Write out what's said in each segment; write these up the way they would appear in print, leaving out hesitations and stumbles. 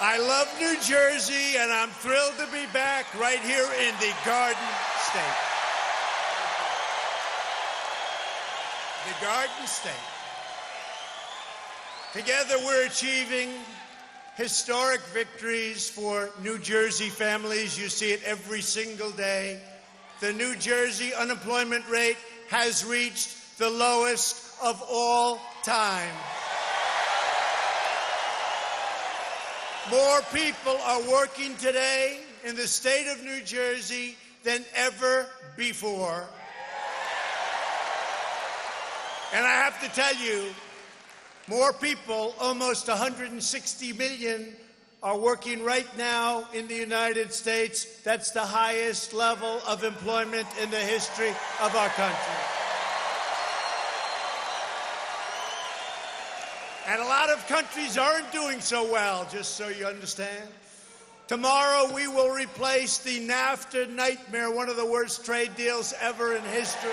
I love New Jersey, and I'm thrilled to be back right here in the Garden State. The Garden State. Together, we're achieving historic victories for New Jersey families. You see it every single day. The New Jersey unemployment rate has reached the lowest of all time. More people are working today in the state of New Jersey than ever before. And I have to tell you, more people, almost 160 million, are working right now in the United States. That's the highest level of employment in the history of our country. And a lot of countries aren't doing so well, just so you understand. Tomorrow we will replace the NAFTA nightmare, one of the worst trade deals ever in history,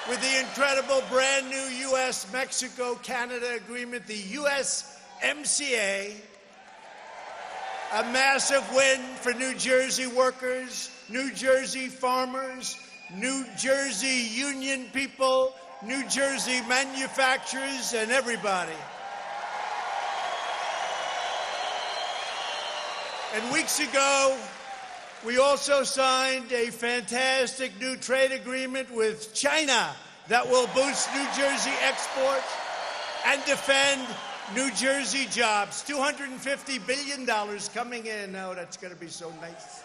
with the incredible brand new U.S.-Mexico-Canada agreement, the USMCA, a massive win for New Jersey workers, New Jersey farmers, New Jersey union people, New Jersey manufacturers, and everybody. And weeks ago, we also signed a fantastic new trade agreement with China that will boost New Jersey exports and defend New Jersey jobs. $250 billion coming in. Oh, that's going to be so nice.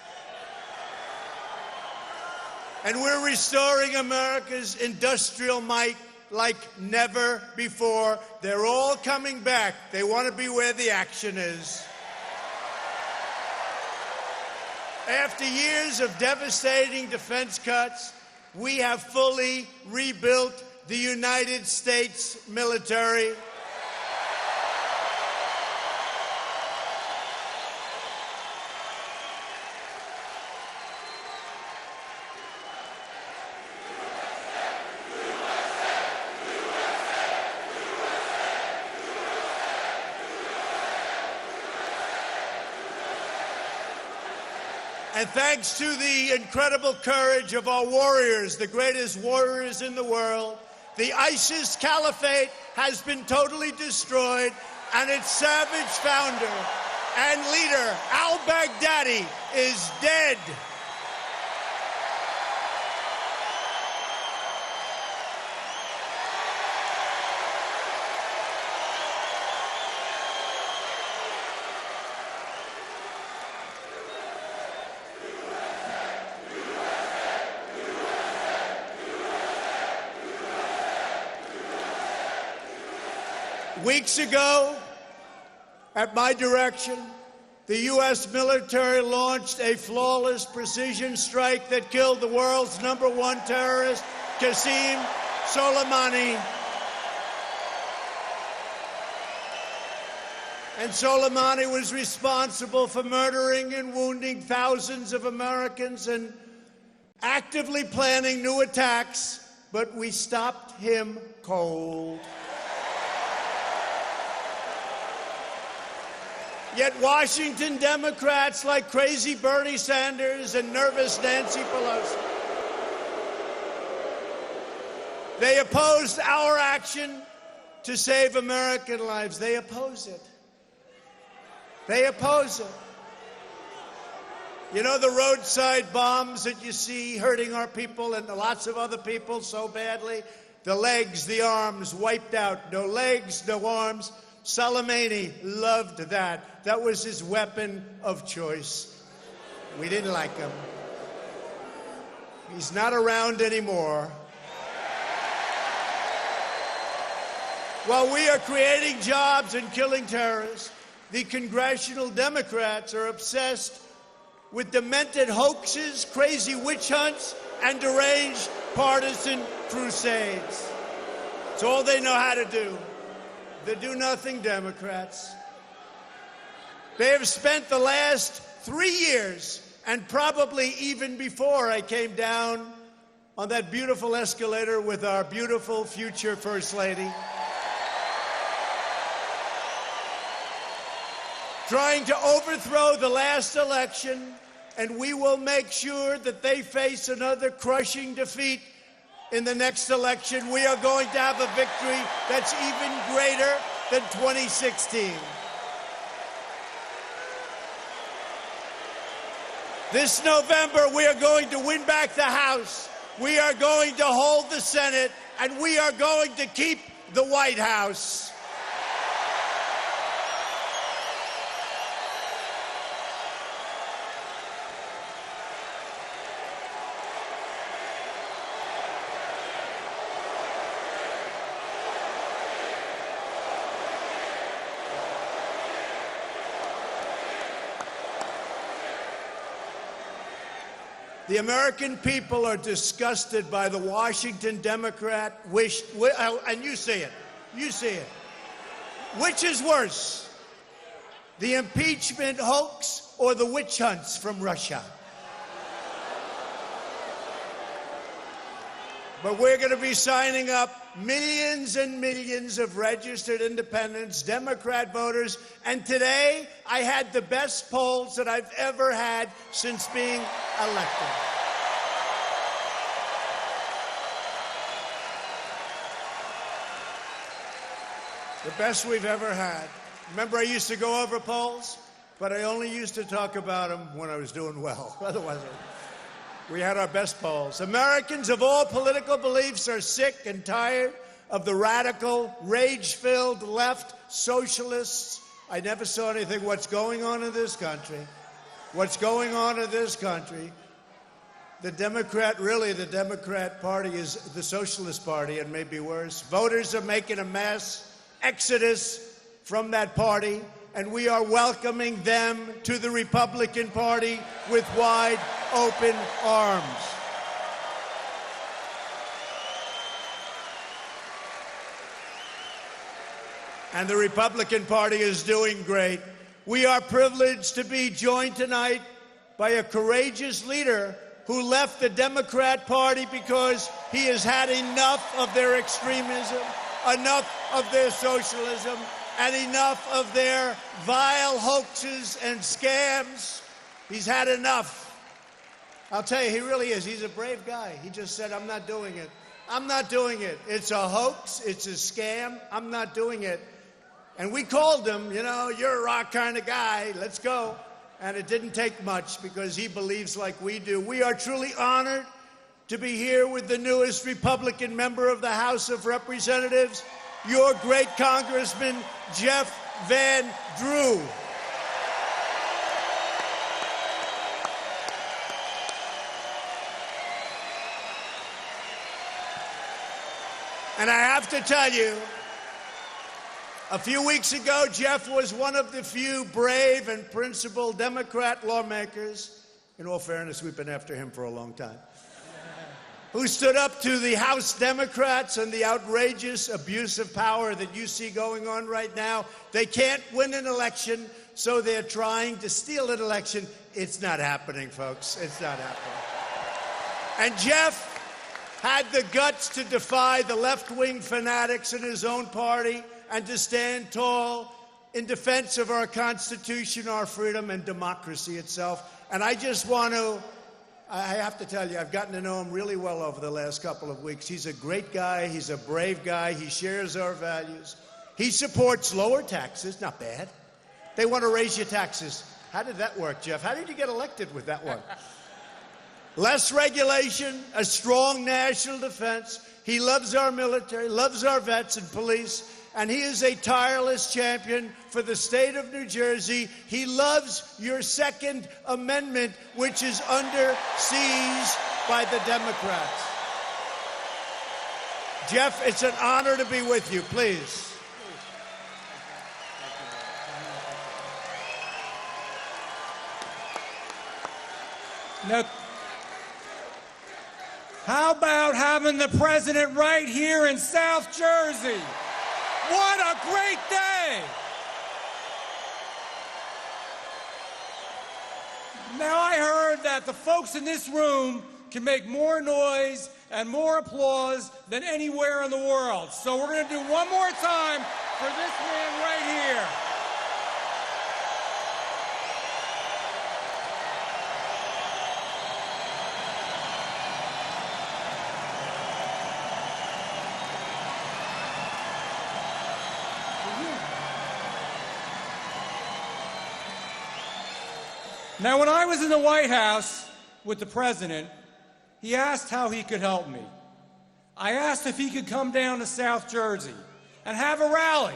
And we're restoring America's industrial might like never before. They're all coming back. They want to be where the action is. After years of devastating defense cuts, we have fully rebuilt the United States military. And thanks to the incredible courage of our warriors, the greatest warriors in the world, the ISIS caliphate has been totally destroyed, and its savage founder and leader, al-Baghdadi, is dead. Weeks ago, at my direction, the U.S. military launched a flawless precision strike that killed the world's #1 terrorist, Qasem Soleimani. And Soleimani was responsible for murdering and wounding thousands of Americans and actively planning new attacks, but we stopped him cold. Yet Washington Democrats like crazy Bernie Sanders and nervous Nancy Pelosi, they opposed our action to save American lives. They oppose it. They oppose it. You know, the roadside bombs that you see hurting our people and lots of other people so badly? The legs, the arms wiped out. No legs, no arms. Soleimani loved that. That was his weapon of choice. We didn't like him. He's not around anymore. While we are creating jobs and killing terrorists, the congressional Democrats are obsessed with demented hoaxes, crazy witch hunts, and deranged partisan crusades. It's all they know how to do. The do-nothing Democrats. They have spent the last 3 years, and probably even before I came down on that beautiful escalator with our beautiful future First Lady, trying to overthrow the last election, and we will make sure that they face another crushing defeat in the next election. We are going to have a victory that's even greater than 2016. This November, we are going to win back the House. We are going to hold the Senate, and we are going to keep the White House. The American people are disgusted by the Washington Democrat wish, and you see it. Which is worse, the impeachment hoax or the witch hunts from Russia? But we're going to be signing up millions and millions of registered independents, Democrat voters, and today I had the best polls that I've ever had since being elected. The best we've ever had. Remember, I used to go over polls, but I only used to talk about them when I was doing well. Otherwise, we had our best polls. Americans of all political beliefs are sick and tired of the radical, rage-filled left socialists. I never saw anything. What's going on in this country? What's going on in this country? The Democrat Party is the Socialist Party, and maybe worse. Voters are making a mass exodus from that party, and we are welcoming them to the Republican Party with wide open arms. And the Republican Party is doing great. We are privileged to be joined tonight by a courageous leader who left the Democrat Party because he has had enough of their extremism, enough of their socialism, and enough of their vile hoaxes and scams. He's had enough. I'll tell you, he really is. He's a brave guy. He just said, I'm not doing it. I'm not doing it. It's a hoax. It's a scam. I'm not doing it. And we called him, you know, you're a rock kind of guy. Let's go. And it didn't take much because he believes like we do. We are truly honored to be here with the newest Republican member of the House of Representatives, your great Congressman, Jeff Van Drew. And I have to tell you, a few weeks ago, Jeff was one of the few brave and principled Democrat lawmakers, in all fairness, we've been after him for a long time, who stood up to the House Democrats and the outrageous abuse of power that you see going on right now. They can't win an election, so they're trying to steal an election. It's not happening, folks. It's not happening. And Jeff had the guts to defy the left-wing fanatics in his own party and to stand tall in defense of our Constitution, our freedom, and democracy itself. And I just want to, I have to tell you, I've gotten to know him really well over the last couple of weeks. He's a great guy. He's a brave guy. He shares our values. He supports lower taxes. Not bad. They want to raise your taxes. How did that work, Jeff? How did you get elected with that one? Less regulation, a strong national defense. He loves our military, loves our vets and police, and he is a tireless champion for the state of New Jersey. He loves your Second Amendment, which is under siege by the Democrats. Jeff, it's an honor to be with you. Please. Now, how about having the president right here in South Jersey? What a great day! Now, I heard that the folks in this room can make more noise and more applause than anywhere in the world. So we're going to do one more time for this man right here. Now, when I was in the White House with the president, he asked how he could help me. I asked if he could come down to South Jersey and have a rally.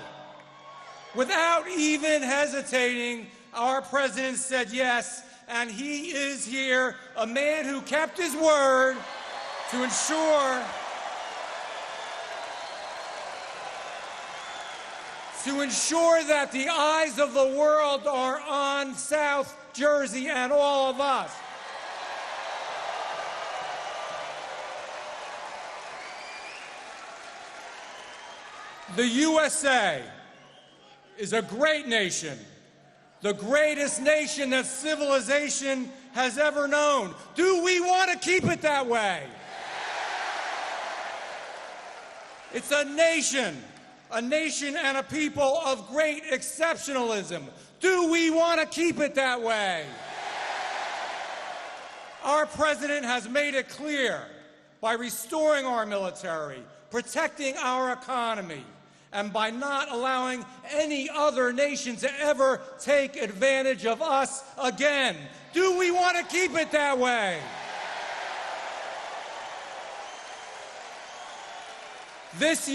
Without even hesitating, our president said yes, and he is here, a man who kept his word to ensure that the eyes of the world are on South Jersey and all of us. The USA is a great nation, the greatest nation that civilization has ever known. Do we want to keep it that way? It's a nation and a people of great exceptionalism. Do we want to keep it that way? Our president has made it clear by restoring our military, protecting our economy, and by not allowing any other nation to ever take advantage of us again. Do we want to keep it that way? This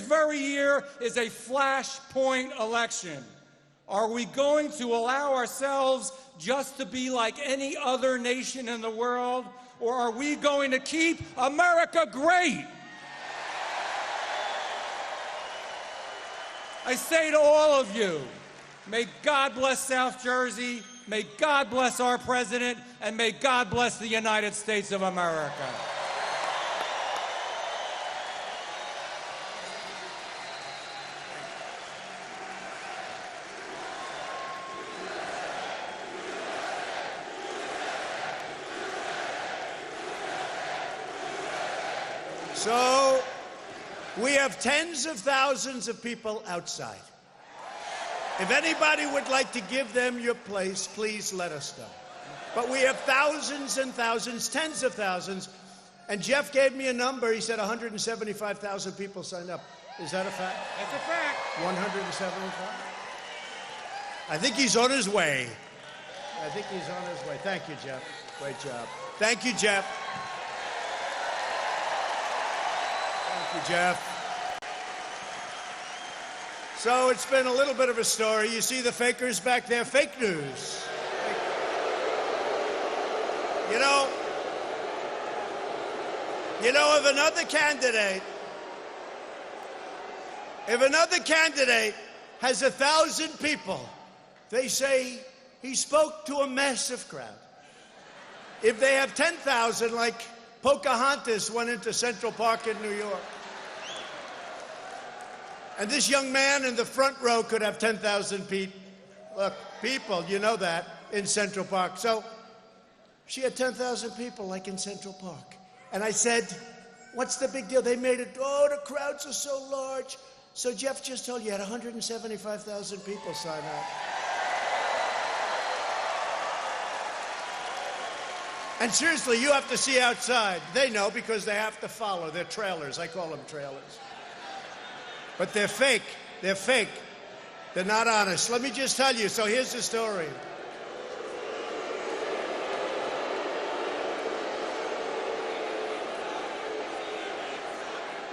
very year is a flashpoint election. Are we going to allow ourselves just to be like any other nation in the world, or are we going to keep America great? I say to all of you, may God bless South Jersey, may God bless our president, and may God bless the United States of America. So, we have tens of thousands of people outside. If anybody would like to give them your place, please let us know. But we have thousands and thousands, tens of thousands, and Jeff gave me a number. He said 175,000 people signed up. Is that a fact? That's a fact. 175? I think he's on his way. Thank you, Jeff. Great job. Thank you, Jeff. Thank you, Jeff. So it's been a little bit of a story. You see the fakers back there? Fake news. You know, if another candidate has 1,000 people, they say he spoke to a massive crowd. If they have 10,000, like Pocahontas went into Central Park in New York. And this young man in the front row could have 10,000 people, you know that, in Central Park. So she had 10,000 people, like in Central Park. And I said, what's the big deal? They made it, oh, the crowds are so large. So Jeff just told you had 175,000 people sign up. And seriously, you have to see outside. They know because they have to follow. They're trailers. I call them trailers. But they're fake. They're fake. They're not honest. Let me just tell you. So here's the story.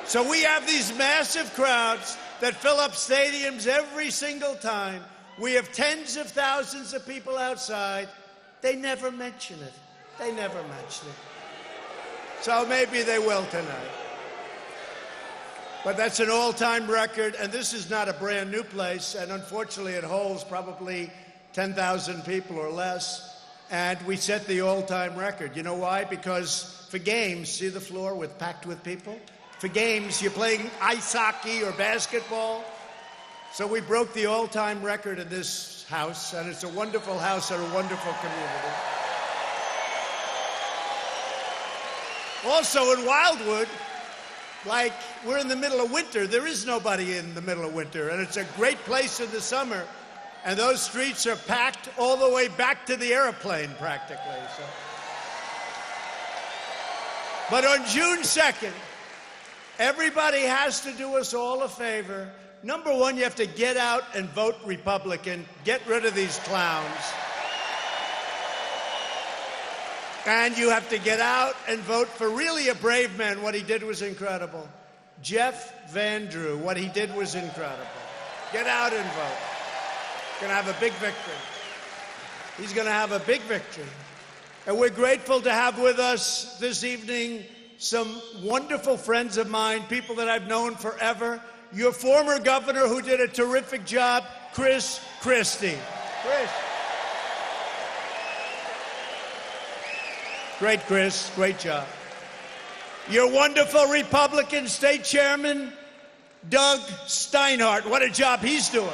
So we have these massive crowds that fill up stadiums every single time. We have tens of thousands of people outside. They never mention it. They never mention it. So maybe they will tonight. But that's an all-time record, and this is not a brand new place, and unfortunately it holds probably 10,000 people or less, and we set the all-time record. You know why? Because for games, see the floor packed with people? For games, you're playing ice hockey or basketball. So we broke the all-time record in this house, and it's a wonderful house and a wonderful community. Also in Wildwood, like we're in the middle of winter, there is nobody in the middle of winter, and it's a great place in the summer, and those streets are packed all the way back to the airplane practically. So. But on June 2nd, everybody has to do us all a favor. Number one, you have to get out and vote Republican. Get rid of these clowns. And you have to get out and vote for really a brave man. What he did was incredible. Jeff Van Drew, what he did was incredible. Get out and vote. Going to have a big victory. He's going to have a big victory. And we're grateful to have with us this evening some wonderful friends of mine, people that I've known forever. Your former governor who did a terrific job, Chris Christie. Chris. Great, Chris. Great job. Your wonderful Republican state chairman, Doug Steinhardt. What a job he's doing.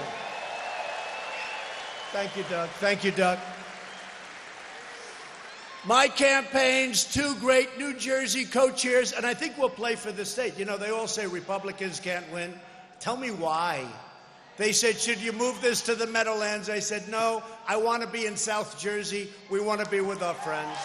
Thank you, Doug. Thank you, Doug. My campaign's two great New Jersey co-chairs, and I think we'll play for the state. You know, they all say Republicans can't win. Tell me why. They said, should you move this to the Meadowlands? I said, no, I want to be in South Jersey. We want to be with our friends.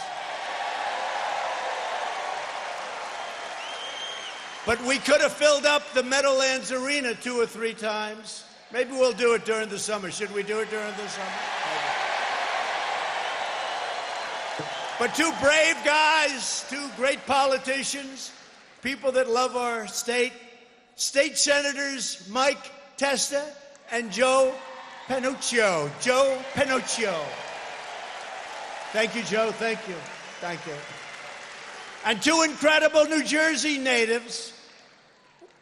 But we could have filled up the Meadowlands Arena 2 or 3 times. Maybe we'll do it during the summer. Should we do it during the summer? Maybe. But two brave guys, two great politicians, people that love our state, State Senators Mike Testa and Joe Panuccio. Joe Panuccio. Thank you, Joe. Thank you. Thank you. And two incredible New Jersey natives.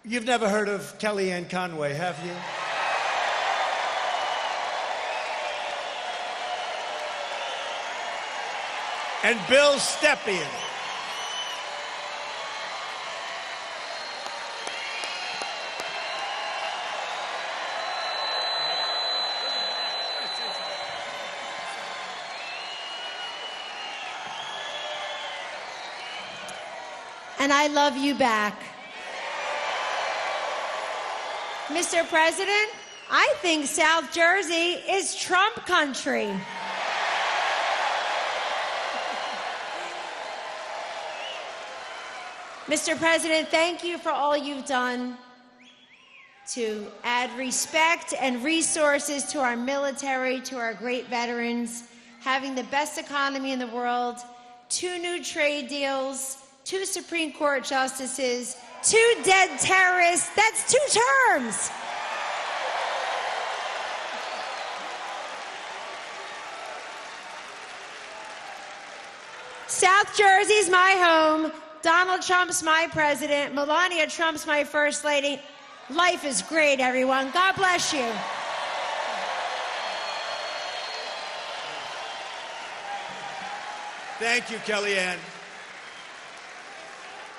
You've never heard of Kellyanne Conway, have you? And Bill Stepien. And I love you back. Mr. President, I think South Jersey is Trump country. Mr. President, thank you for all you've done to add respect and resources to our military, to our great veterans, having the best economy in the world, 2 new trade deals, 2 Supreme Court justices, 2 dead terrorists. That's 2 terms. South Jersey's my home. Donald Trump's my president. Melania Trump's my first lady. Life is great, everyone. God bless you. Thank you, Kellyanne.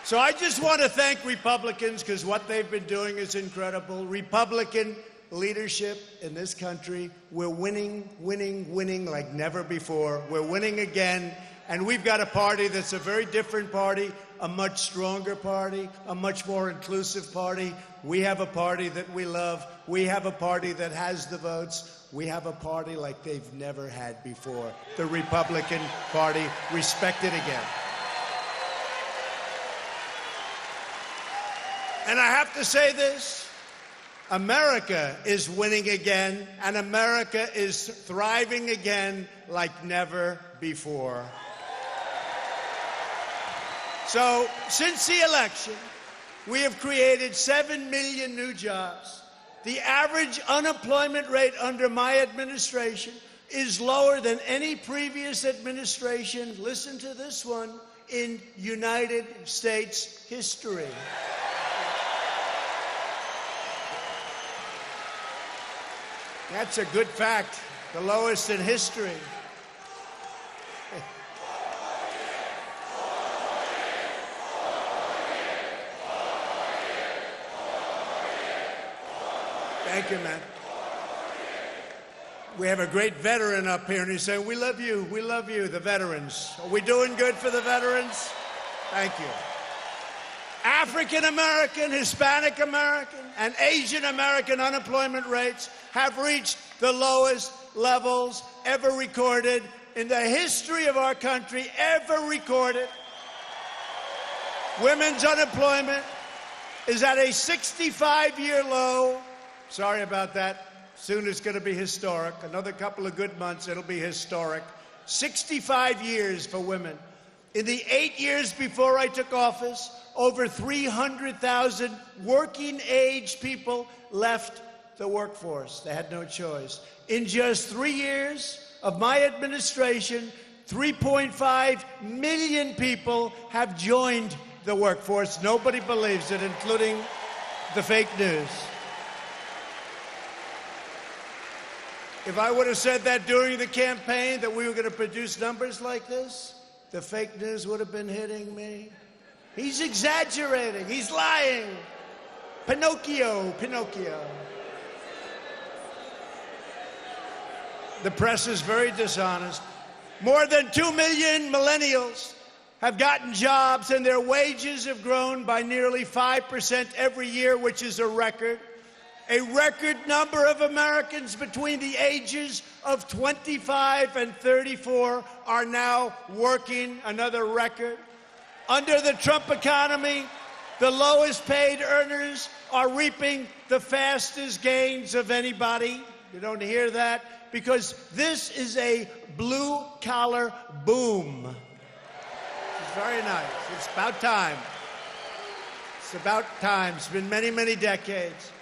So I just want to thank Republicans because what they've been doing is incredible. Republican leadership in this country, we're winning, winning, winning like never before. We're winning again. And we've got a party that's a very different party, a much stronger party, a much more inclusive party. We have a party that we love. We have a party that has the votes. We have a party like they've never had before. The Republican Party, respect it again. And I have to say this, America is winning again, and America is thriving again like never before. So, since the election, we have created 7 million new jobs. The average unemployment rate under my administration is lower than any previous administration, listen to this one, in United States history. That's a good fact, the lowest in history. Thank you, man. We have a great veteran up here, and he's saying, we love you, the veterans. Are we doing good for the veterans? Thank you. African American, Hispanic American, and Asian American unemployment rates have reached the lowest levels ever recorded in the history of our country, ever recorded. Women's unemployment is at a 65-year low. Sorry about that. Soon it's going to be historic. Another couple of good months, it'll be historic. 65 years for women. In the 8 years before I took office, over 300,000 working-age people left the workforce. They had no choice. In just 3 years of my administration, 3.5 million people have joined the workforce. Nobody believes it, including the fake news. If I would have said that during the campaign, that we were going to produce numbers like this, the fake news would have been hitting me. He's exaggerating. He's lying. Pinocchio, Pinocchio. The press is very dishonest. More than 2 million millennials have gotten jobs, and their wages have grown by nearly 5% every year, which is a record. A record number of Americans between the ages of 25 and 34 are now working, another record. Under the Trump economy, the lowest paid earners are reaping the fastest gains of anybody. You don't hear that? Because this is a blue-collar boom. It's very nice. It's about time. It's about time. It's been many, many decades.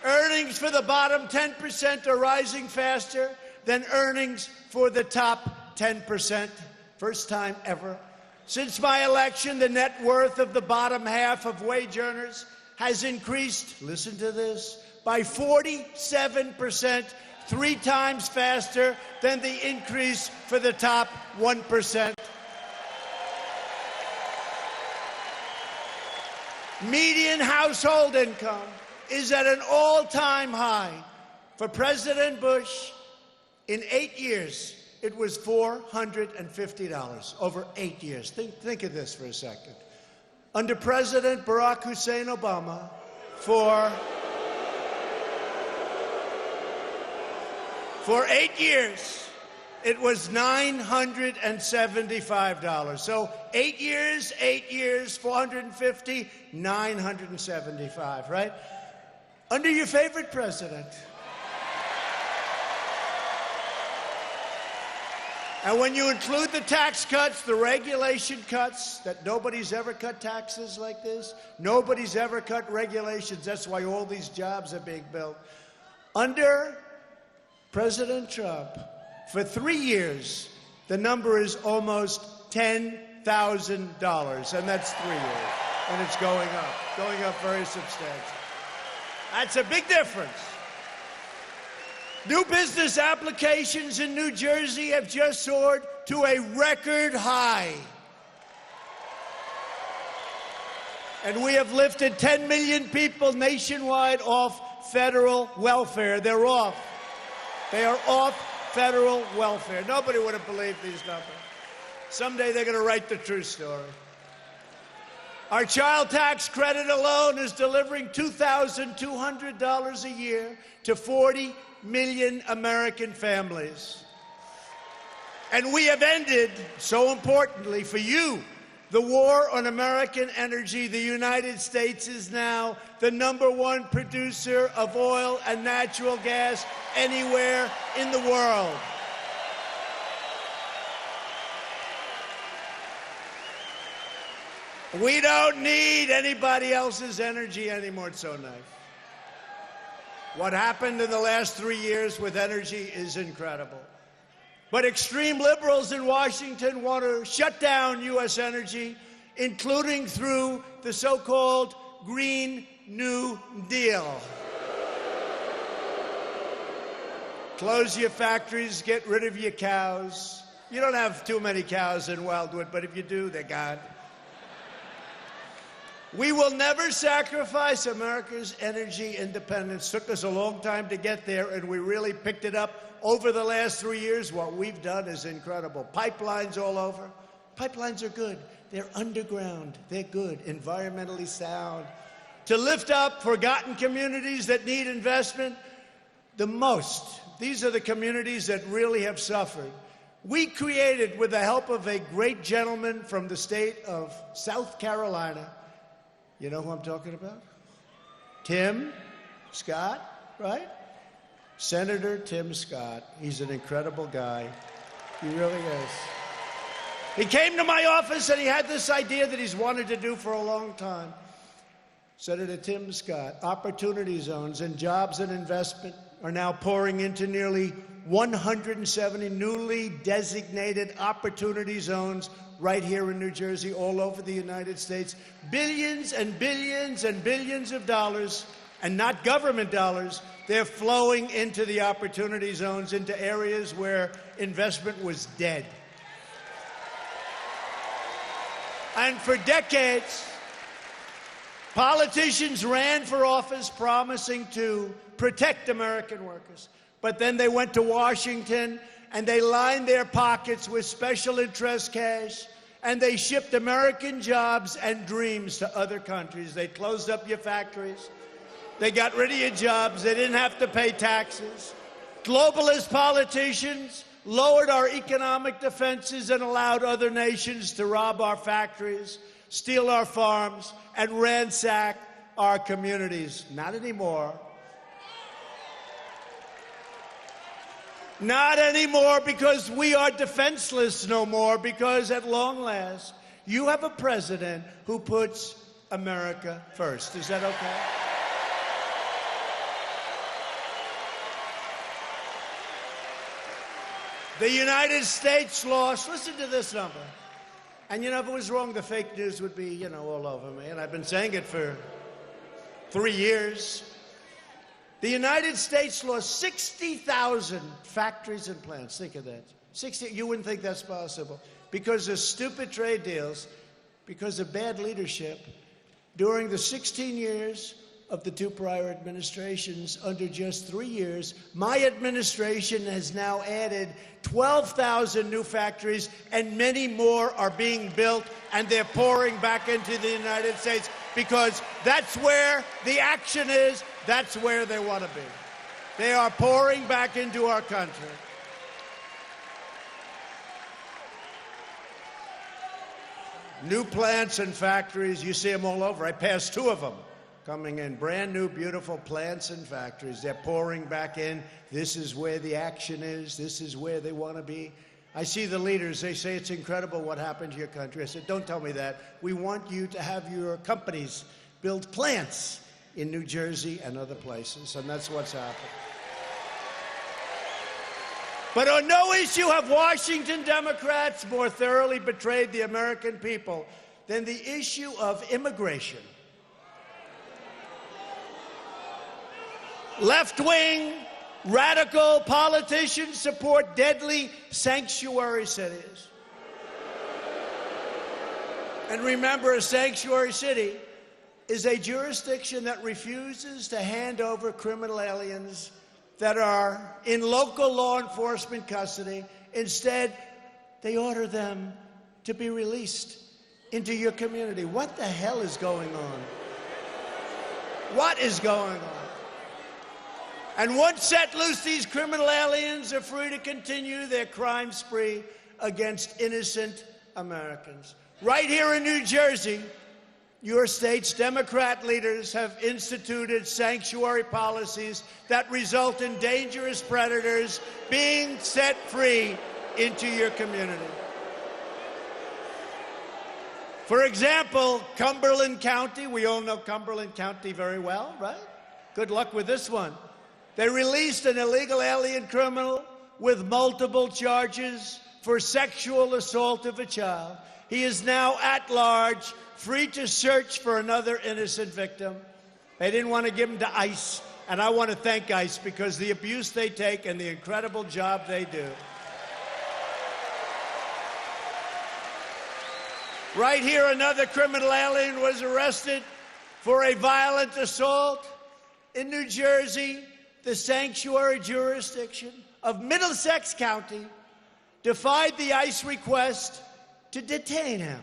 Earnings for the bottom 10% are rising faster than earnings for the top 10%. First time ever. Since my election, the net worth of the bottom half of wage earners has increased, listen to this, by 47%, 3 times faster than the increase for the top 1%. Median household income is at an all-time high. For President Bush, in 8 years, it was $450 over 8 years. Think of this for a second. Under President Barack Hussein Obama, for 8 years, it was $975. So 8 years, 450, 975, right? Under your favorite president. And when you include the tax cuts, the regulation cuts, that nobody's ever cut taxes like this, nobody's ever cut regulations, that's why all these jobs are being built. Under President Trump, for 3 years, the number is almost $10,000, and that's 3 years. And it's going up very substantially. That's a big difference. New business applications in New Jersey have just soared to a record high. And we have lifted 10 million people nationwide off federal welfare. They're off. They are off federal welfare. Nobody would have believed these numbers. Someday they're going to write the true story. Our child tax credit alone is delivering $2,200 a year to 40 million American families. And we have ended, so importantly for you, the war on American energy. The United States is now the #1 producer of oil and natural gas anywhere in the world. We don't need anybody else's energy anymore. It's so nice. What happened in the last 3 years with energy is incredible. But extreme liberals in Washington want to shut down U.S. energy, including through the so-called Green New Deal. Close your factories, get rid of your cows. You don't have too many cows in Wildwood, but if you do, they're gone. We will never sacrifice America's energy independence. Took us a long time to get there, and we really picked it up over the last 3 years. What we've done is incredible. Pipelines all over. Pipelines are good. They're underground. They're good, environmentally sound. To lift up forgotten communities that need investment the most. These are the communities that really have suffered. We created, with the help of a great gentleman from the state of South Carolina, you know who I'm talking about? Tim Scott. right? Senator Tim Scott. He's an incredible guy. He really is. He came to my office and he had this idea that he's wanted to do for a long time. Senator Tim Scott, opportunity zones and jobs and investment are now pouring into nearly 170 newly designated opportunity zones right here in New Jersey, all over the United States. Billions and billions and billions of dollars, and not government dollars, they're flowing into the opportunity zones, into areas where investment was dead. And for decades, politicians ran for office promising to protect American workers. But then they went to Washington and they lined their pockets with special interest cash, and they shipped American jobs and dreams to other countries. They closed up your factories. They got rid of your jobs. They didn't have to pay taxes. Globalist politicians lowered our economic defenses and allowed other nations to rob our factories, steal our farms, and ransack our communities. Not anymore. Not anymore, because we are defenseless no more, because at long last, you have a president who puts America first. Is that okay? The United States lost, listen to this number. And you know, if it was wrong, the fake news would be, you know, all over me. And I've been saying it for 3 years. The United States lost 60,000 factories and plants. Think of that. 60, you wouldn't think that's possible. Because of stupid trade deals, because of bad leadership, during the 16 years of the two prior administrations, under just 3 years, my administration has now added 12,000 new factories, and many more are being built, and they're pouring back into the United States, because that's where the action is. That's where they want to be. They are pouring back into our country. New plants and factories, you see them all over. I passed 2 of them coming in. Brand new, beautiful plants and factories. They're pouring back in. This is where the action is. This is where they want to be. I see the leaders. They say it's incredible what happened to your country. I said, don't tell me that. We want you to have your companies build plants in New Jersey and other places, and that's what's happened. But on no issue have Washington Democrats more thoroughly betrayed the American people than the issue of immigration. Left-wing, radical politicians support deadly sanctuary cities. And remember, a sanctuary city is a jurisdiction that refuses to hand over criminal aliens that are in local law enforcement custody. Instead, they order them to be released into your community. What the hell is going on? What is going on? And once set loose, these criminal aliens are free to continue their crime spree against innocent Americans. Right here in New Jersey, your state's Democrat leaders have instituted sanctuary policies that result in dangerous predators being set free into your community. For example, Cumberland County, we all know Cumberland County very well, right? Good luck with this one. They released an illegal alien criminal with multiple charges for sexual assault of a child. He is now at large, free to search for another innocent victim. They didn't want to give him to ICE, and I want to thank ICE because the abuse they take and the incredible job they do. Right here, another criminal alien was arrested for a violent assault. In New Jersey, the sanctuary jurisdiction of Middlesex County defied the ICE request to detain him.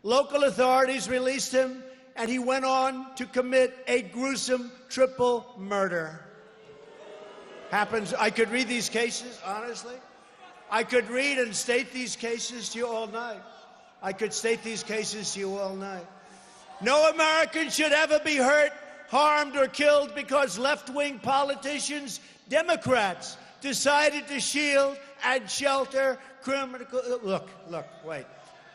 Local authorities released him, and he went on to commit a gruesome triple murder. Happens. I could read these cases, honestly. I could read and state these cases to you all night. I could state these cases to you all night. No American should ever be hurt harmed or killed because left-wing politicians, Democrats, decided to shield and shelter criminal. Look, wait.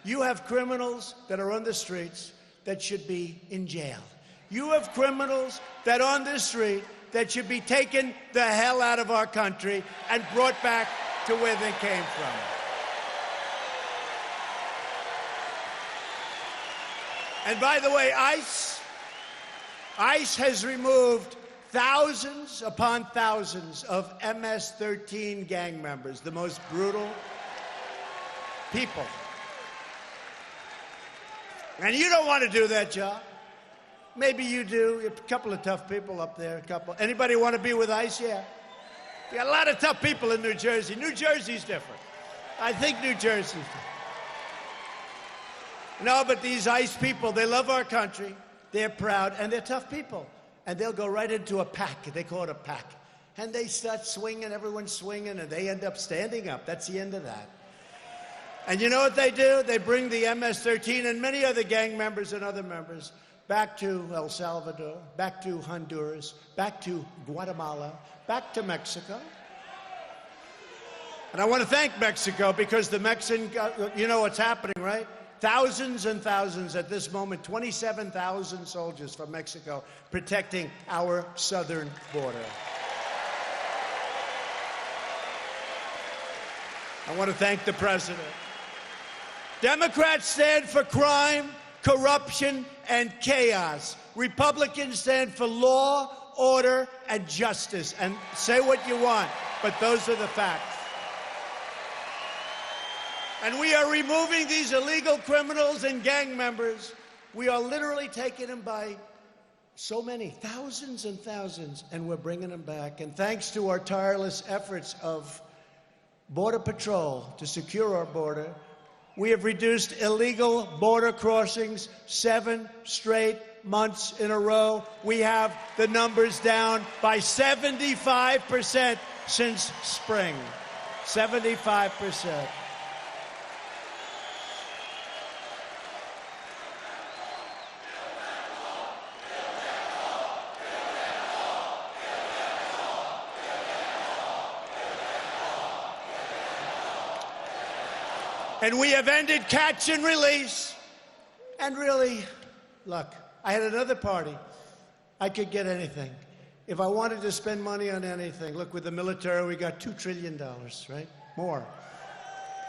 You have criminals that are on the streets that should be in jail. You have criminals that are on the street that should be taken the hell out of our country and brought back to where they came from. And by the way, ICE has removed thousands upon thousands of MS-13 gang members, the most brutal people. And you don't want to do that job. Maybe you do. A couple of tough people up there. Anybody want to be with ICE? Yeah. You got a lot of tough people in New Jersey. New Jersey's different. I think New Jersey's different. No, but these ICE people, they love our country. They're proud, and they're tough people. And they'll go right into a pack. They call it a pack. And they start swinging, everyone's swinging, and they end up standing up. That's the end of that. And you know what they do? They bring the MS-13 and many other gang members and other members back to El Salvador, back to Honduras, back to Guatemala, back to Mexico. And I want to thank Mexico because the Mexican, you know what's happening, right? Thousands and thousands at this moment, 27,000 soldiers from Mexico protecting our southern border. I want to thank the president. Democrats stand for crime, corruption, and chaos. Republicans stand for law, order, and justice. And say what you want, but those are the facts. And we are removing these illegal criminals and gang members. We are literally taking them by so many, thousands and thousands, and we're bringing them back. And thanks to our tireless efforts of Border Patrol to secure our border, we have reduced illegal border crossings 7 straight months in a row. We have the numbers down by 75% since spring. 75%. And we have ended catch and release. And really, look, I had another party. I could get anything. If I wanted to spend money on anything, look, with the military, we got $2 trillion, right? More.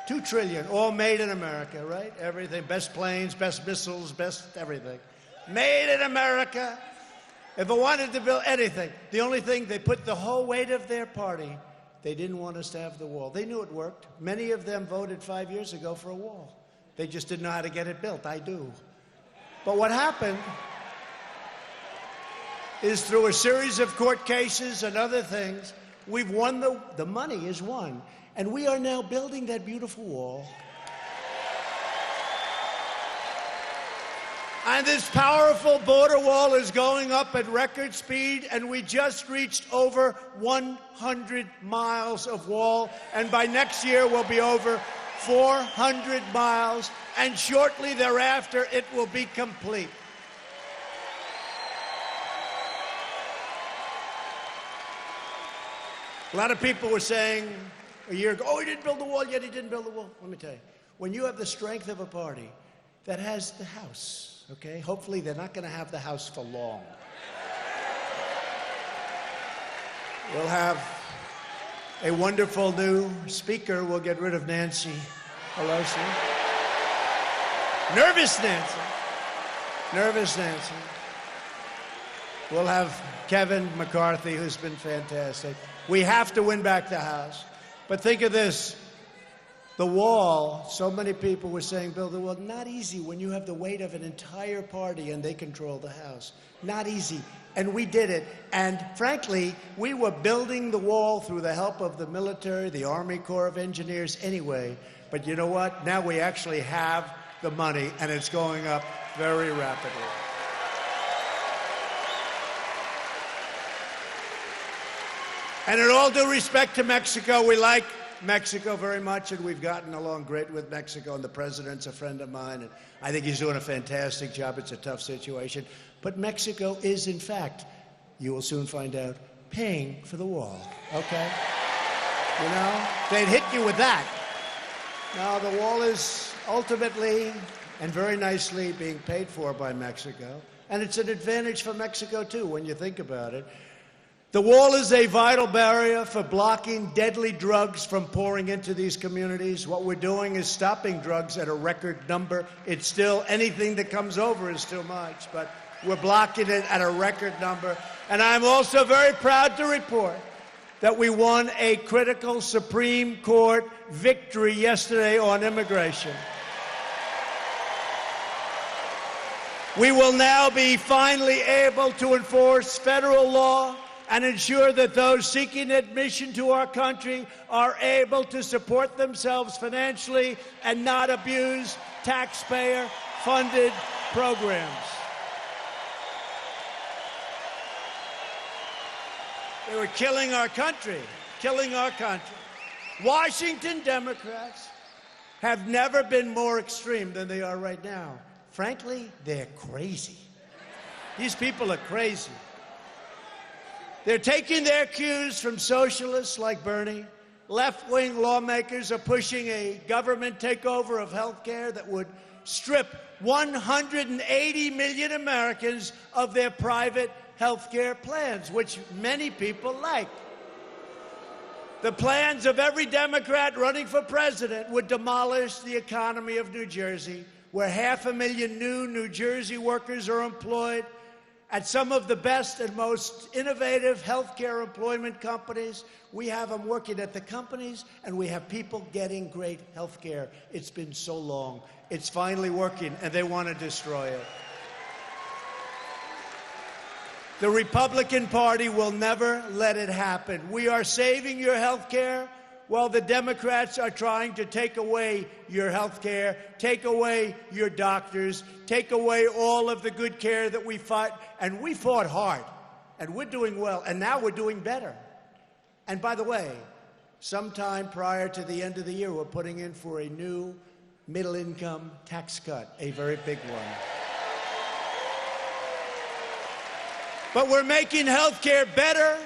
$2 trillion, all made in America, right? Everything, best planes, best missiles, best everything. Made in America. If I wanted to build anything, the only thing, they put the whole weight of their party. They didn't want us to have the wall. They knew it worked. Many of them voted 5 years ago for a wall. They just didn't know how to get it built. I do. But what happened is through a series of court cases and other things, we've won the money is won. And we are now building that beautiful wall. And this powerful border wall is going up at record speed, and we just reached over 100 miles of wall, and by next year we'll be over 400 miles, and shortly thereafter it will be complete. A lot of people were saying a year ago, oh, he didn't build the wall yet, he didn't build the wall. Let me tell you, when you have the strength of a party that has the House, okay? Hopefully they're not going to have the House for long. We'll have a wonderful new speaker. We'll get rid of Nancy Pelosi. Nervous Nancy. Nervous Nancy. We'll have Kevin McCarthy, who's been fantastic. We have to win back the House. But think of this. The wall, so many people were saying, build the wall. Not easy when you have the weight of an entire party and they control the House. Not easy. And we did it. And frankly, we were building the wall through the help of the military, the Army Corps of Engineers anyway. But you know what? Now we actually have the money, and it's going up very rapidly. And in all due respect to Mexico, we like Mexico very much, and we've gotten along great with Mexico, and the president's a friend of mine, and I think he's doing a fantastic job. It's a tough situation. But Mexico is, in fact, you will soon find out, paying for the wall, okay? You know, they'd hit you with that. Now, the wall is ultimately and very nicely being paid for by Mexico, and it's an advantage for Mexico, too, when you think about it. The wall is a vital barrier for blocking deadly drugs from pouring into these communities. What we're doing is stopping drugs at a record number. It's still, anything that comes over is too much, but we're blocking it at a record number. And I'm also very proud to report that we won a critical Supreme Court victory yesterday on immigration. We will now be finally able to enforce federal law and ensure that those seeking admission to our country are able to support themselves financially and not abuse taxpayer-funded programs. They were killing our country, killing our country. Washington Democrats have never been more extreme than they are right now. Frankly, they're crazy. These people are crazy. They're taking their cues from socialists like Bernie. Left-wing lawmakers are pushing a government takeover of health care that would strip 180 million Americans of their private health care plans, which many people like. The plans of every Democrat running for president would demolish the economy of New Jersey, where 500,000 new New Jersey workers are employed at some of the best and most innovative healthcare employment companies. We have them working at the companies, and we have people getting great healthcare. It's been so long. It's finally working, and they want to destroy it. The Republican Party will never let it happen. We are saving your healthcare while the Democrats are trying to take away your health care, take away your doctors, take away all of the good care that we fought. And we fought hard, and we're doing well, and now we're doing better. And by the way, sometime prior to the end of the year, we're putting in for a new middle-income tax cut, a very big one. But we're making health care better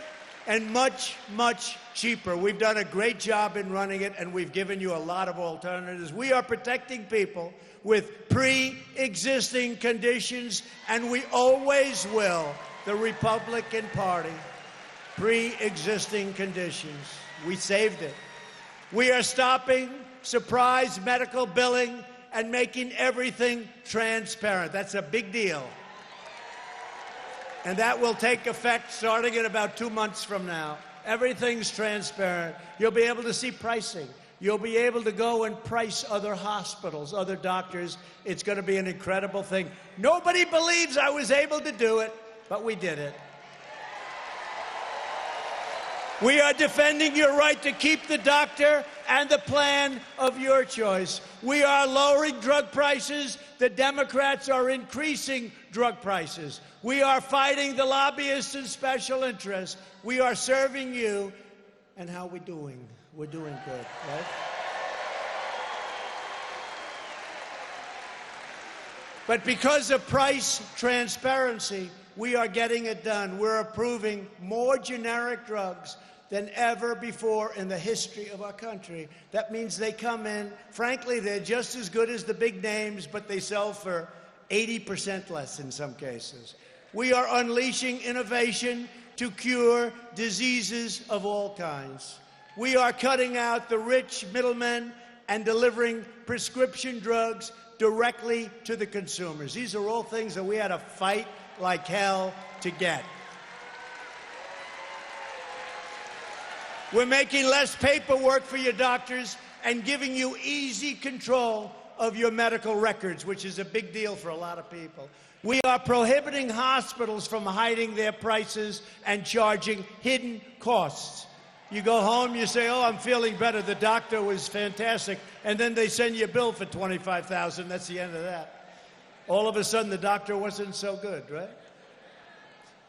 and much, much cheaper. We've done a great job in running it, and we've given you a lot of alternatives. We are protecting people with pre-existing conditions, and we always will. The Republican Party, pre-existing conditions. We saved it. We are stopping surprise medical billing and making everything transparent. That's a big deal. And that will take effect starting in about 2 months from now. Everything's transparent. You'll be able to see pricing. You'll be able to go and price other hospitals, other doctors. It's going to be an incredible thing. Nobody believes I was able to do it, but we did it. We are defending your right to keep the doctor and the plan of your choice. We are lowering drug prices. The Democrats are increasing drug prices. We are fighting the lobbyists and special interests. We are serving you. And how are we doing? We're doing good, right? But because of price transparency, we are getting it done. We're approving more generic drugs than ever before in the history of our country. That means they come in, frankly, they're just as good as the big names, but they sell for 80% less in some cases. We are unleashing innovation to cure diseases of all kinds. We are cutting out the rich middlemen and delivering prescription drugs directly to the consumers. These are all things that we had to fight like hell to get. We're making less paperwork for your doctors and giving you easy control of your medical records, which is a big deal for a lot of people. We are prohibiting hospitals from hiding their prices and charging hidden costs. You go home, you say, oh, I'm feeling better, the doctor was fantastic, and then they send you a bill for $25,000. That's the end of that. All of a sudden, the doctor wasn't so good, right?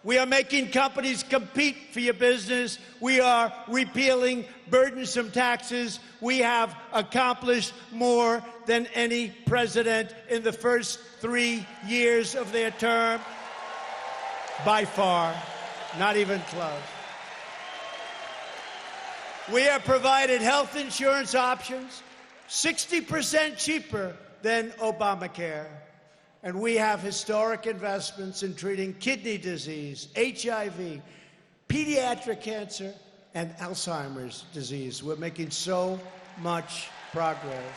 We are making companies compete for your business. We are repealing burdensome taxes. We have accomplished more than any president in the first 3 years of their term. By far, not even close. We have provided health insurance options 60% cheaper than Obamacare. And we have historic investments in treating kidney disease, HIV, pediatric cancer, and Alzheimer's disease. We're making so much progress.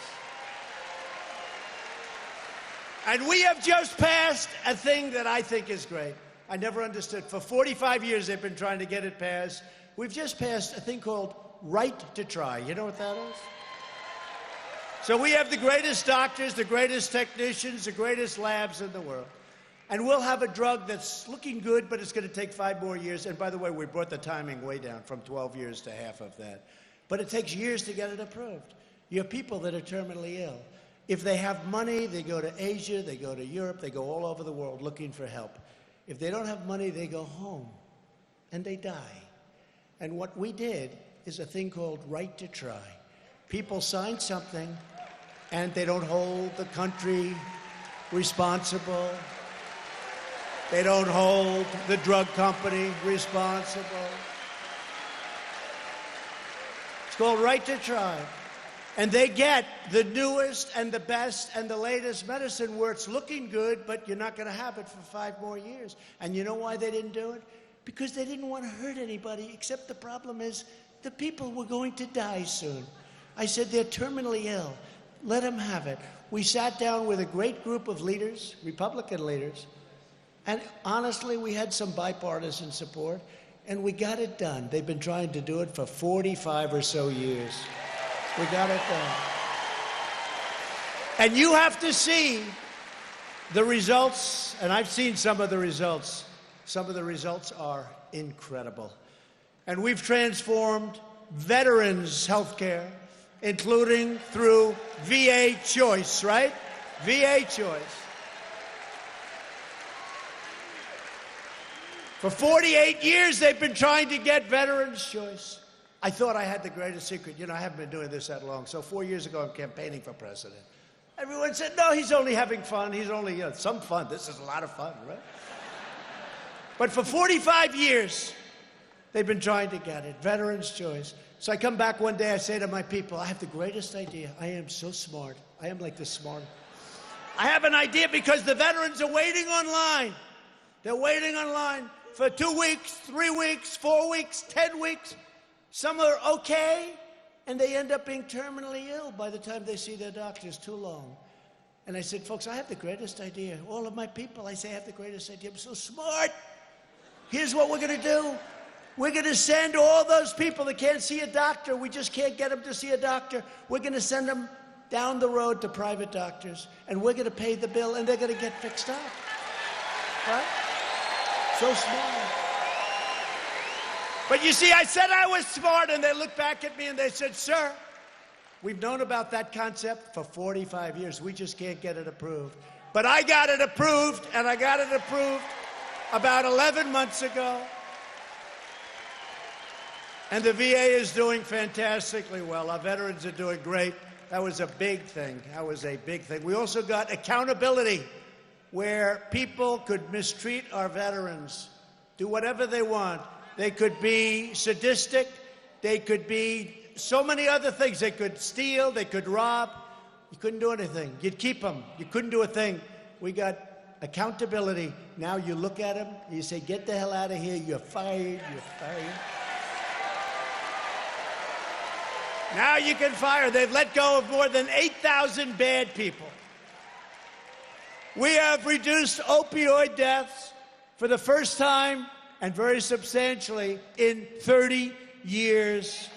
And we have just passed a thing that I think is great. I never understood. For 45 years, they've been trying to get it passed. We've just passed a thing called Right to Try. You know what that is? So we have the greatest doctors, the greatest technicians, the greatest labs in the world. And we'll have a drug that's looking good, but it's going to take 5 more years. And by the way, we brought the timing way down from 12 years to half of that. But it takes years to get it approved. You have people that are terminally ill. If they have money, they go to Asia, they go to Europe, they go all over the world looking for help. If they don't have money, they go home and they die. And what we did is a thing called Right to Try. People sign something and they don't hold the country responsible. They don't hold the drug company responsible. It's called Right to Try. And they get the newest and the best and the latest medicine where it's looking good, but you're not going to have it for 5 more years. And you know why they didn't do it? Because they didn't want to hurt anybody, except the problem is the people were going to die soon. I said, they're terminally ill. Let them have it. We sat down with a great group of leaders, Republican leaders, and honestly, we had some bipartisan support, and we got it done. They've been trying to do it for 45 or so years. We got it done. And you have to see the results, and I've seen some of the results. Some of the results are incredible. And we've transformed veterans' health care, including through VA Choice, right? VA Choice. For 48 years, they've been trying to get Veterans Choice. I thought I had the greatest secret. You know, I haven't been doing this that long. So 4 years ago, I'm campaigning for president. Everyone said, no, he's only having fun. He's only, you know, some fun. This is a lot of fun, right? But for 45 years, they've been trying to get it, Veterans Choice. So I come back one day, I say to my people, I have the greatest idea. I am so smart. I am like the smart. I have an idea because the veterans are waiting online. They're waiting online for 2 weeks, 3 weeks, 4 weeks, 10 weeks. Some are okay, and they end up being terminally ill by the time they see their doctors, too long. And I said, folks, I have the greatest idea. All of my people, I say, I have the greatest idea. I'm so smart. Here's what we're going to do. We're going to send all those people that can't see a doctor. We just can't get them to see a doctor. We're going to send them down the road to private doctors, and we're going to pay the bill, and they're going to get fixed up. Right? So smart. But you see, I said I was smart, and they looked back at me and they said, sir, we've known about that concept for 45 years. We just can't get it approved. But I got it approved, and I got it approved about 11 months ago. And the VA is doing fantastically well. Our veterans are doing great. That was a big thing. That was a big thing. We also got accountability, where people could mistreat our veterans, do whatever they want. They could be sadistic. They could be so many other things. They could steal. They could rob. You couldn't do anything. You'd keep them. You couldn't do a thing. We got accountability. Now you look at them, you say, get the hell out of here. You're fired. You're fired. Now you can fire. They've let go of more than 8,000 bad people. We have reduced opioid deaths for the first time and very substantially in 30 years.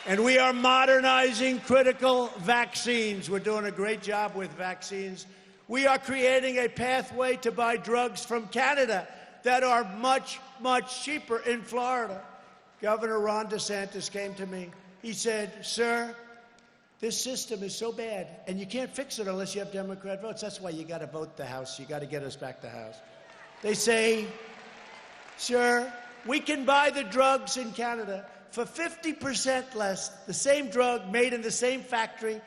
And we are modernizing critical vaccines. We're doing a great job with vaccines. We are creating a pathway to buy drugs from Canada that are much, much cheaper in Florida. Governor Ron DeSantis came to me. He said, sir, This system is so bad, and you can't fix it unless you have Democrat votes. That's why you got to vote the House. You got to get us back to House. They say, sir, we can buy the drugs in Canada for 50% less, the same drug made in the same factory,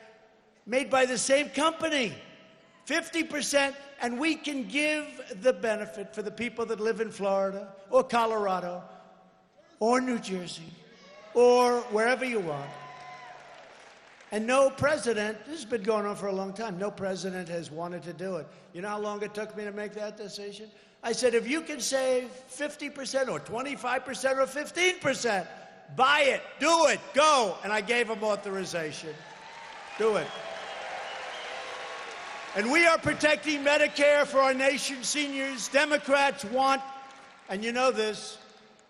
made by the same company. 50%, and we can give the benefit for the people that live in Florida or Colorado or New Jersey or wherever you want. And no president, this has been going on for a long time, no president has wanted to do it. You know how long it took me to make that decision? I said, if you can save 50% or 25% or 15%, buy it, do it, go. And I gave him authorization. Do it. And we are protecting Medicare for our nation's seniors. Democrats want, and you know this,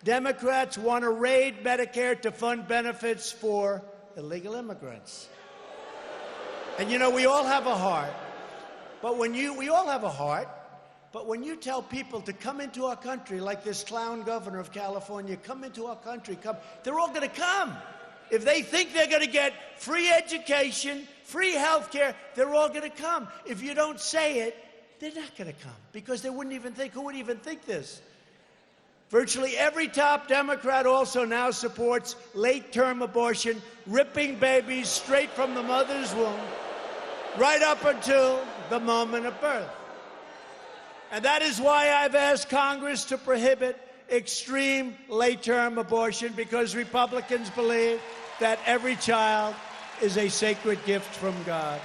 Democrats want to raid Medicare to fund benefits for illegal immigrants. And you know, we all have a heart, but we all have a heart, but when you tell people to come into our country, like this clown governor of California, come into our country, come, they're all going to come. If they think they're going to get free education, free health care, they're all going to come. If you don't say it, they're not going to come because they wouldn't even think, who would even think this? Virtually every top Democrat also now supports late-term abortion, ripping babies straight from the mother's womb, right up until the moment of birth. And that is why I've asked Congress to prohibit extreme late-term abortion, because Republicans believe that every child is a sacred gift from God.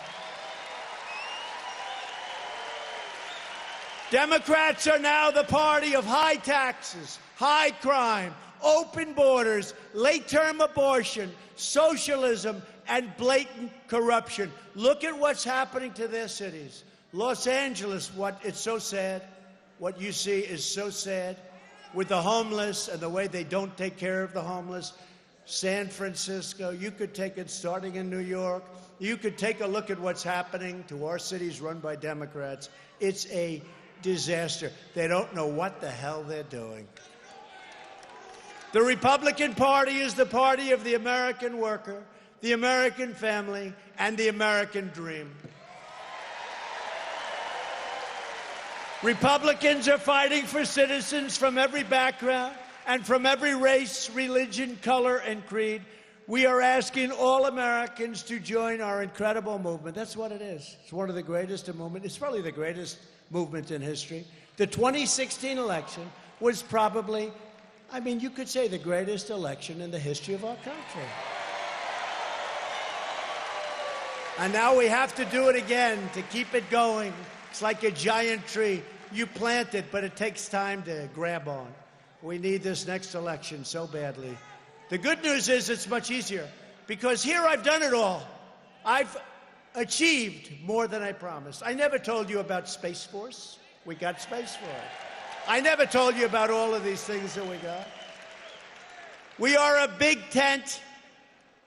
Democrats are now the party of high taxes, high crime, open borders, late-term abortion, socialism, and blatant corruption. Look at what's happening to their cities. Los Angeles, it's so sad. What you see is so sad with the homeless and the way they don't take care of the homeless. San Francisco, you could take it starting in New York. You could take a look at what's happening to our cities run by Democrats. It's a disaster. They don't know what the hell they're doing. The Republican Party is the party of the American worker, the American family, and the American dream. Republicans are fighting for citizens from every background and from every race, religion, color, and creed. We are asking all Americans to join our incredible movement. That's what it is. It's one of the greatest movements. It's probably the greatest movement in history. The 2016 election was probably, I mean, you could say the greatest election in the history of our country. And now we have to do it again to keep it going. It's like a giant tree. You plant it, but it takes time to grab on. We need this next election so badly. The good news is it's much easier, because here I've done it all. I've achieved more than I promised. I never told you about Space Force. We got Space Force. I never told you about all of these things that we got. We are a big tent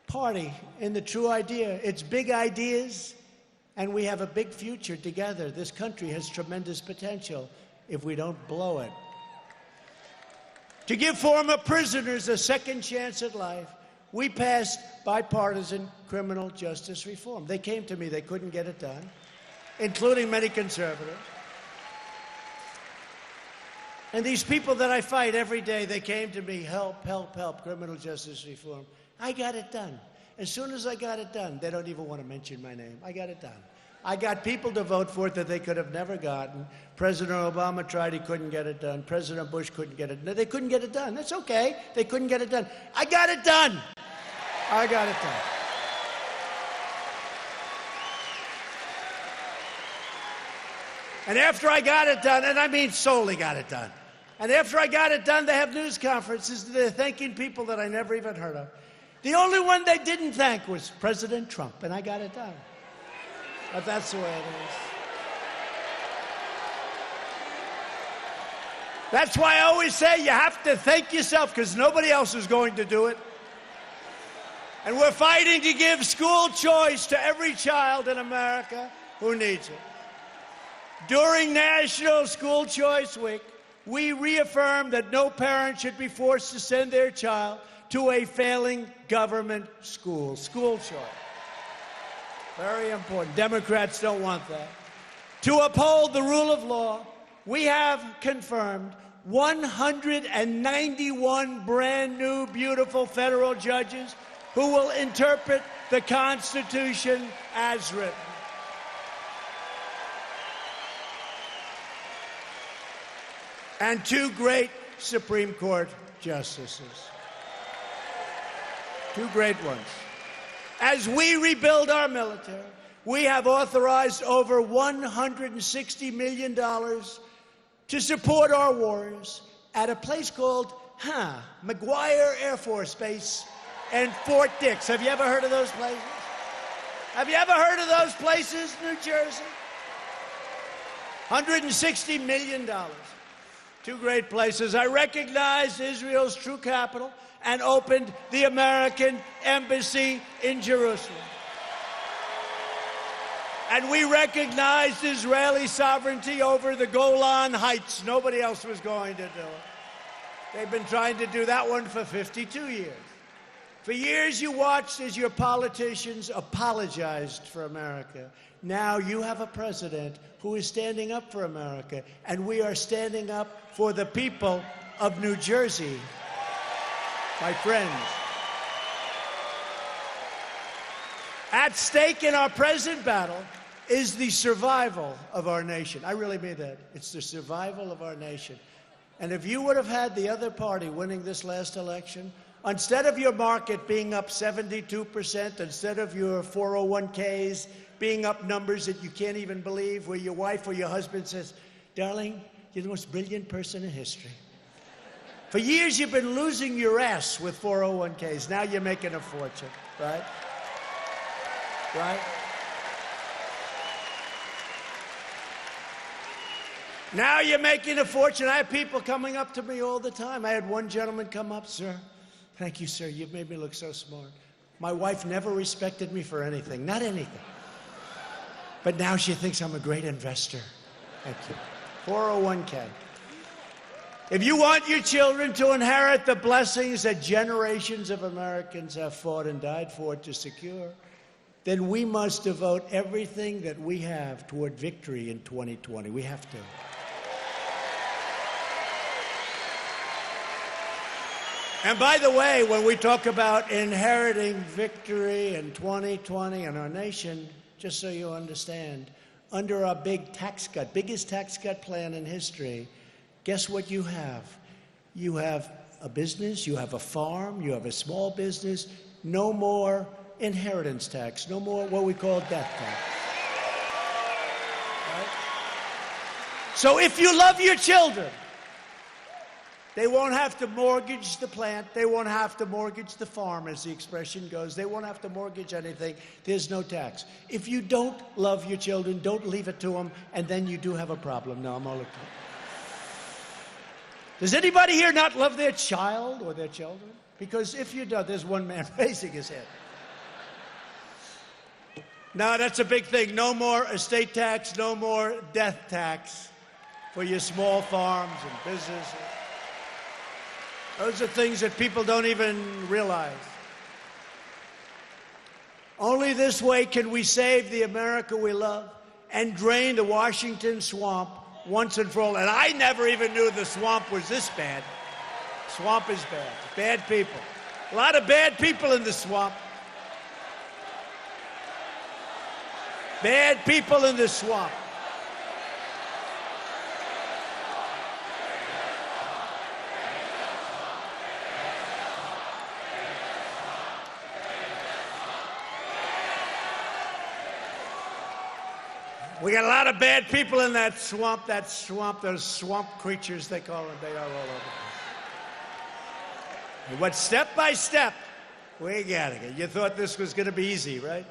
party in the true idea. It's big ideas, and we have a big future together. This country has tremendous potential if we don't blow it. To give former prisoners a second chance at life, we passed bipartisan criminal justice reform. They came to me, they couldn't get it done, including many conservatives. And these people that I fight every day, they came to me, help, help, help, criminal justice reform. I got it done. As soon as I got it done, they don't even want to mention my name. I got it done. I got people to vote for it that they could have never gotten. President Obama tried, he couldn't get it done. President Bush couldn't get it done. They couldn't get it done. That's okay. They couldn't get it done. I got it done. I got it done. And after I got it done, and I mean solely got it done, and after I got it done, they have news conferences. They're thanking people that I never even heard of. The only one they didn't thank was President Trump, and I got it done. But that's the way it is. That's why I always say you have to thank yourself, because nobody else is going to do it. And we're fighting to give school choice to every child in America who needs it. During National School Choice Week, we reaffirmed that no parent should be forced to send their child to a failing government school. School choice. Very important. Democrats don't want that. To uphold the rule of law, we have confirmed 191 brand new, beautiful federal judges who will interpret the Constitution as written. And 2 great Supreme Court justices. 2 great ones. As we rebuild our military, we have authorized over $160 million to support our warriors at a place called McGuire Air Force Base and Fort Dix. Have you ever heard of those places? Have you ever heard of those places, New Jersey? $160 million. 2 great places. I recognized Israel's true capital and opened the American embassy in Jerusalem. And we recognized Israeli sovereignty over the Golan Heights. Nobody else was going to do it. They've been trying to do that one for 52 years. For years, you watched as your politicians apologized for America. Now you have a president who is standing up for America, and we are standing up for the people of New Jersey, my friends. At stake in our present battle is the survival of our nation. I really mean that. It's the survival of our nation. And if you would have had the other party winning this last election, instead of your market being up 72%, instead of your 401ks being up numbers that you can't even believe, where your wife or your husband says, darling, you're the most brilliant person in history. For years, you've been losing your ass with 401ks. Now you're making a fortune, right? Right? Now you're making a fortune. I have people coming up to me all the time. I had one gentleman come up, sir. Thank you, sir. You've made me look so smart. My wife never respected me for anything, not anything. But now she thinks I'm a great investor. Thank you. 401k. If you want your children to inherit the blessings that generations of Americans have fought and died for to secure, then we must devote everything that we have toward victory in 2020. We have to. And by the way, when we talk about inheriting victory in 2020 in our nation, just so you understand, under our big tax cut, biggest tax cut plan in history, guess what you have? You have a business, you have a farm, you have a small business, no more inheritance tax, no more what we call death tax. Right? So if you love your children, they won't have to mortgage the plant. They won't have to mortgage the farm, as the expression goes. They won't have to mortgage anything. There's no tax. If you don't love your children, don't leave it to them, and then you do have a problem. No, I'm all okay. Does anybody here not love their child or their children? Because if you do, there's one man raising his head. No, that's a big thing. No more estate tax, no more death tax for your small farms and businesses. Those are things that people don't even realize. Only this way can we save the America we love and drain the Washington swamp once and for all. And I never even knew the swamp was this bad. Swamp is bad. Bad people. A lot of bad people in the swamp. Bad people in the swamp. We got a lot of bad people in that swamp, those swamp creatures, they call them. They are all over. But step by step, we got it. You thought this was going to be easy, right?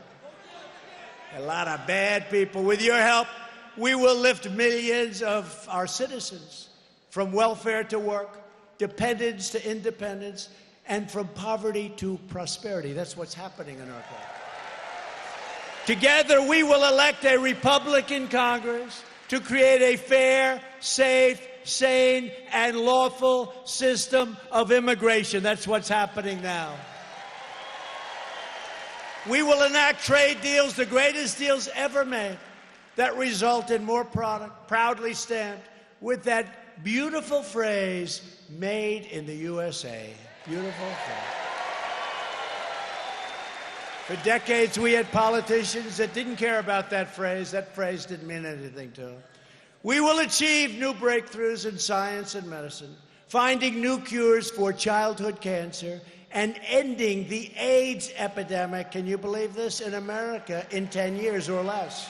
A lot of bad people. With your help, we will lift millions of our citizens from welfare to work, dependence to independence, and from poverty to prosperity. That's what's happening in our country. Together, we will elect a Republican Congress to create a fair, safe, sane, and lawful system of immigration. That's what's happening now. We will enact trade deals, the greatest deals ever made, that result in more product, proudly stamped with that beautiful phrase, made in the USA. Beautiful phrase. For decades, we had politicians that didn't care about that phrase. That phrase didn't mean anything to them. We will achieve new breakthroughs in science and medicine, finding new cures for childhood cancer, and ending the AIDS epidemic, can you believe this, in America in 10 years or less.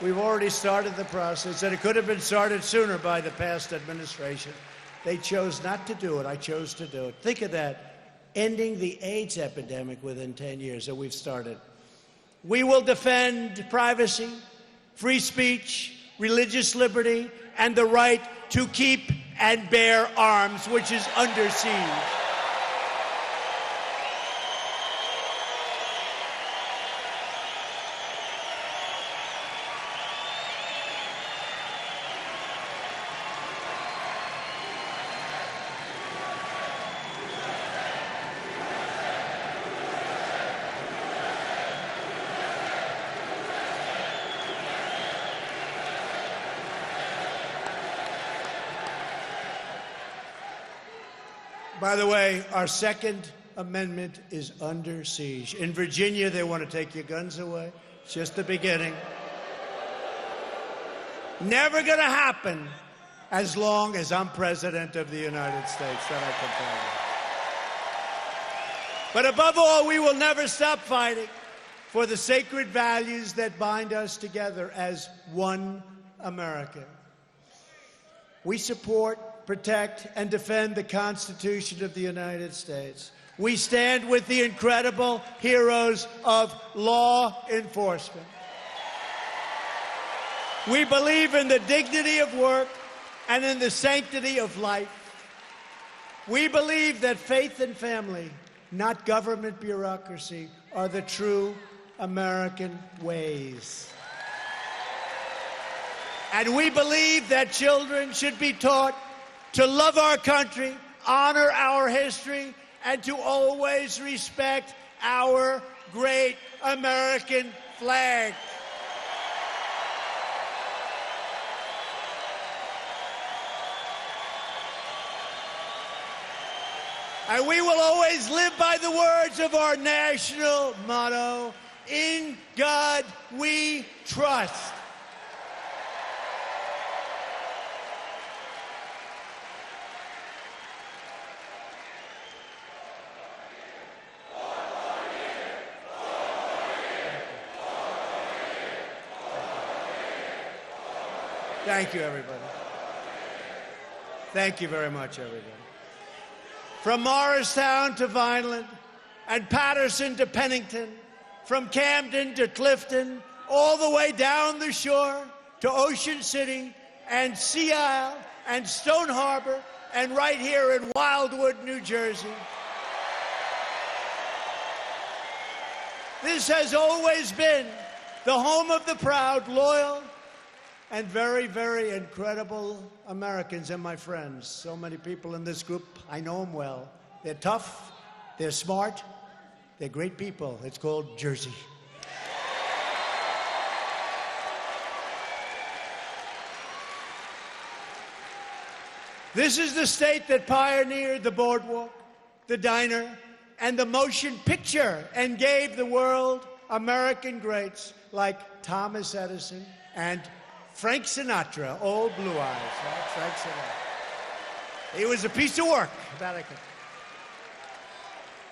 We've already started the process, and it could have been started sooner by the past administration. They chose not to do it. I chose to do it. Think of that. Ending the AIDS epidemic within 10 years that we've started. We will defend privacy, free speech, religious liberty, and the right to keep and bear arms, which is under siege. By the way, our Second Amendment is under siege. In Virginia, they want to take your guns away. It's just the beginning. Never going to happen as long as I'm President of the United States, that I can tell you. But above all, we will never stop fighting for the sacred values that bind us together as one America. We support, protect, and defend the Constitution of the United States. We stand with the incredible heroes of law enforcement. We believe in the dignity of work and in the sanctity of life. We believe that faith and family, not government bureaucracy, are the true American ways. And we believe that children should be taught to love our country, honor our history, and to always respect our great American flag. And we will always live by the words of our national motto, "In God we trust." Thank you, everybody. Thank you very much, everybody. From Morristown to Vineland, and Patterson to Pennington, from Camden to Clifton, all the way down the shore to Ocean City and Sea Isle and Stone Harbor and right here in Wildwood, New Jersey. This has always been the home of the proud, loyal, and very, very incredible Americans and my friends. So many people in this group, I know them well. They're tough, they're smart, they're great people. It's called Jersey. This is the state that pioneered the boardwalk, the diner, and the motion picture, and gave the world American greats like Thomas Edison and Frank Sinatra, old blue eyes, right? Frank Sinatra. He was a piece of work, that I can.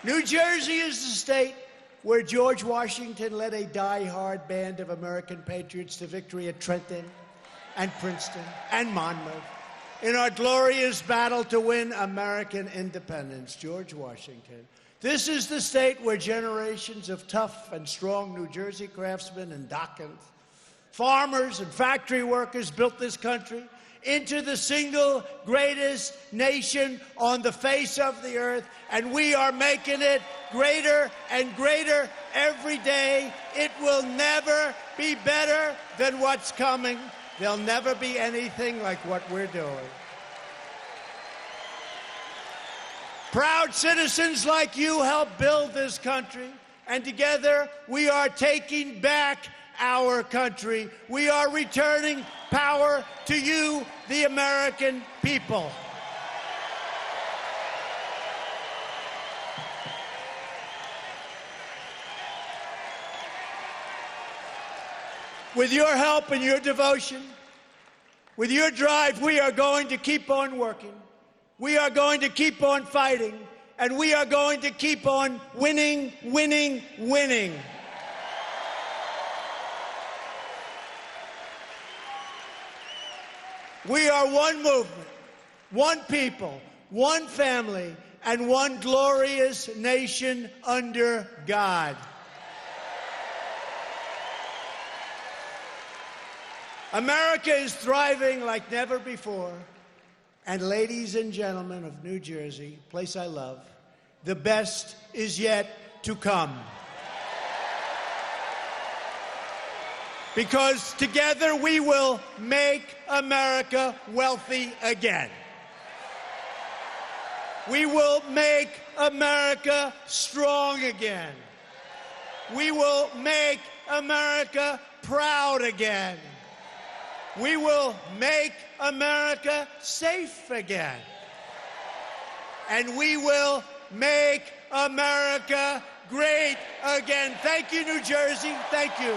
New Jersey is the state where George Washington led a die-hard band of American patriots to victory at Trenton and Princeton and Monmouth in our glorious battle to win American independence, George Washington. This is the state where generations of tough and strong New Jersey craftsmen and dockers, farmers and factory workers built this country into the single greatest nation on the face of the earth, and we are making it greater and greater every day. It will never be better than what's coming. There'll never be anything like what we're doing. Proud citizens like you help build this country, And together, we are taking back our country. We are returning power to you, the American people. With your help and your devotion, with your drive, we are going to keep on working. We are going to keep on fighting. And we are going to keep on winning, winning, winning. We are one movement, one people, one family, and one glorious nation under God. America is thriving like never before. And ladies and gentlemen of New Jersey, place I love, the best is yet to come. Because together we will make America wealthy again. We will make America strong again. We will make America proud again. We will make America safe again. And we will make America great again. Thank you, New Jersey. Thank you.